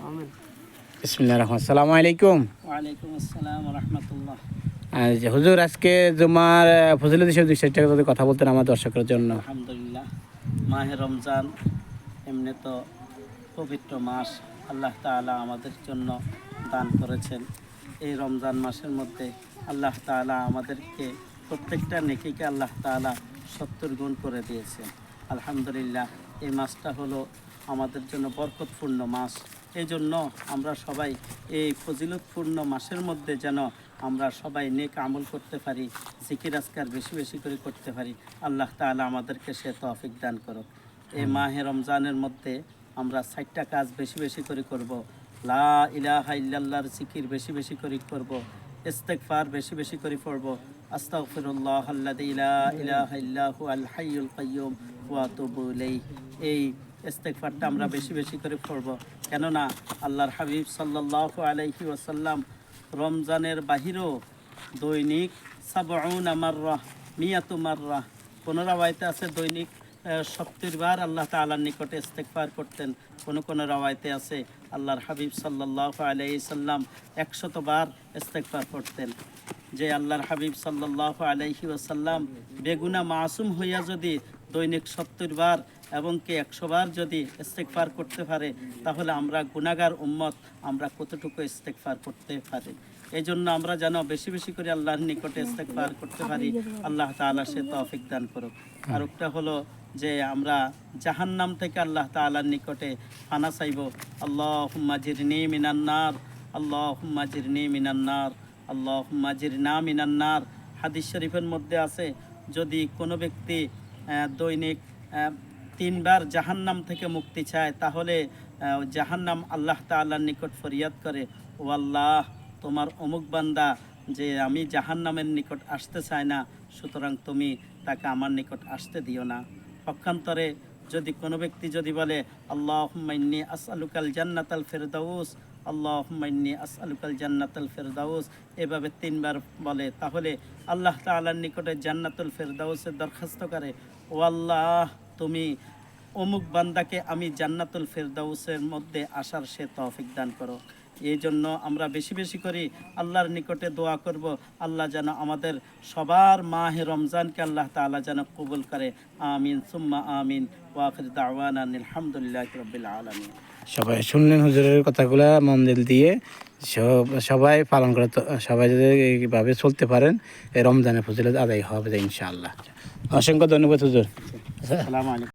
বিসমিল্লাহির রহমানির রহিম। আসসালামু আলাইকুম। ওয়ালাইকুম আসসালাম ওয়া রাহমাতুল্লাহ। হুজুর, আজকে জুমার ফজিলত হিসেবে 2 টাকা যদি কথা বলতেন আমার দর্শকের জন্য। আলহামদুলিল্লাহ, মাহে রমজান এমনি তো পবিত্র মাস আল্লাহ তাআলা আমাদের জন্য দান করেছেন। এই রমজান মাসের মধ্যে আল্লাহ তাআলা আমাদেরকে প্রত্যেকটা নেকিকে আল্লাহ তাআলা 70 গুণ করে দিয়েছেন। আলহামদুলিল্লাহ, এই মাসটা হলো আমাদের জন্য বরকতপূর্ণ মাস। এই জন্য আমরা সবাই এই ফজিলতপূর্ণ মাসের মধ্যে যেন আমরা সবাই নেক আমল করতে পারি, জিকির আজকার বেশি বেশি করে করতে পারি। আল্লাহ তাআলা আমাদেরকে সে তৌফিক দান করুক। এই মাহে রমজানের মধ্যে আমরা 4টা কাজ বেশি বেশি করে করব। লা ইলাহা ইল্লাল্লাহর জিকির বেশি বেশি করে করব, ইস্তেগফার বেশি বেশি করে পড়ব, আস্তাগফিরুল্লাহ আল্লাযী লা ইলাহা ইল্লা হুয়াল হাইয়ুল কাইয়্যুম ওয়া আতুবু ইলাইহি। এই ইস্তেগফারটা আমরা বেশি বেশি করে পড়ব, কেননা আল্লাহর হাবিব সাল্লাল্লাহু আলাইহি ওয়াসাল্লাম রমজানের বাহিরেও দৈনিক 70 মাররা, 100 মাররা, 15 রাওয়ায়াতে আছে দৈনিক 70 বার আল্লাহ তাআলার নিকটে ইস্তেগফার করতেন। কোন কোন রাওয়ায়াতে আছে আল্লাহর হাবিব সাল্লাল্লাহু আলাইহি সাল্লাম 100 বার ইস্তেগফার করতেন। যে আল্লাহর হাবিব সাল্লাল্লাহু আলাইহি ওয়াসাল্লাম বেগুনা মাসুম হইয়া যদি দৈনিক 70 বার এবং কি 100 বার যদি ইস্তেগফার করতে পারে, তাহলে আমরা গুনাহগার উম্মত আমরা কতটুকু ইস্তেগফার করতে পারি। এই জন্য আমরা যেন বেশি বেশি করে আল্লাহর নিকটে ইস্তেগফার করতে পারি। আল্লাহ তাআলা সে তৌফিক দান করুক। আর একটা হলো যে আমরা জাহান্নাম থেকে আল্লাহ তাআলার নিকটে পানা চাইব। আল্লাহুম্মা জিরনি মিনান নার, আল্লাহুম্মা জিরনি মিনান নার, আল্লাহুম্মা জিরনা মিনান নার। হাদিস শরীফের মধ্যে আছে, যদি কোনো ব্যক্তি দৈনিক 3 বার জাহান্নাম থেকে মুক্তি চায়, তাহলে জাহান্নাম আল্লাহ তাআলার নিকট ফরিয়াদ করে, ও আল্লাহ, তোমার অমুক বান্দা যে আমি জাহান্নামের নিকট আসতে চাই না, সুতরাং তুমি তাকে আমার নিকট আসতে দিও না। পক্ষান্তরে যদি কোনো ব্যক্তি যদি বলে আল্লাহুম্মা ইন্নী আসআলুকাল জান্নাতাল ফিরদাউস, আল্লাহুম্মা ইন্নী আসআলুকাল জান্নাতাল ফিরদাউস, এভাবে 3 বার বলে, তাহলে আল্লাহ তাআলার নিকটে জান্নাতুল ফিরদাউসের দরখাস্ত করে, ও আল্লাহ, তুমি অমুক বান্দাকে আমি জান্নাতুল ফিরদাউসের মধ্যে আসার সে তৌফিক দান করো। এই জন্য আমরা বেশি বেশি করে আল্লাহর নিকটে দোয়া করব, আল্লাহ যেন আমাদের সবার মাহে রমজানকে আল্লাহ তাআলা যেন কবুল করে। আমিন সুম্মা আমিন। ওয়া আখির দাওয়ানা আলহামদুলিল্লাহি রাব্বিল আলামিন। সবাই শুনলেন হুজুরের কথাগুলো মন দিল দিয়ে সবাই পালন করে, সবাই যদি এইভাবে চলতে পারেন এই রমজানের ফজিলত আদায় হবে ইনশাআল্লাহ। অসংখ্য ধন্যবাদ হুজুর। আসসালামু আলাইকুম।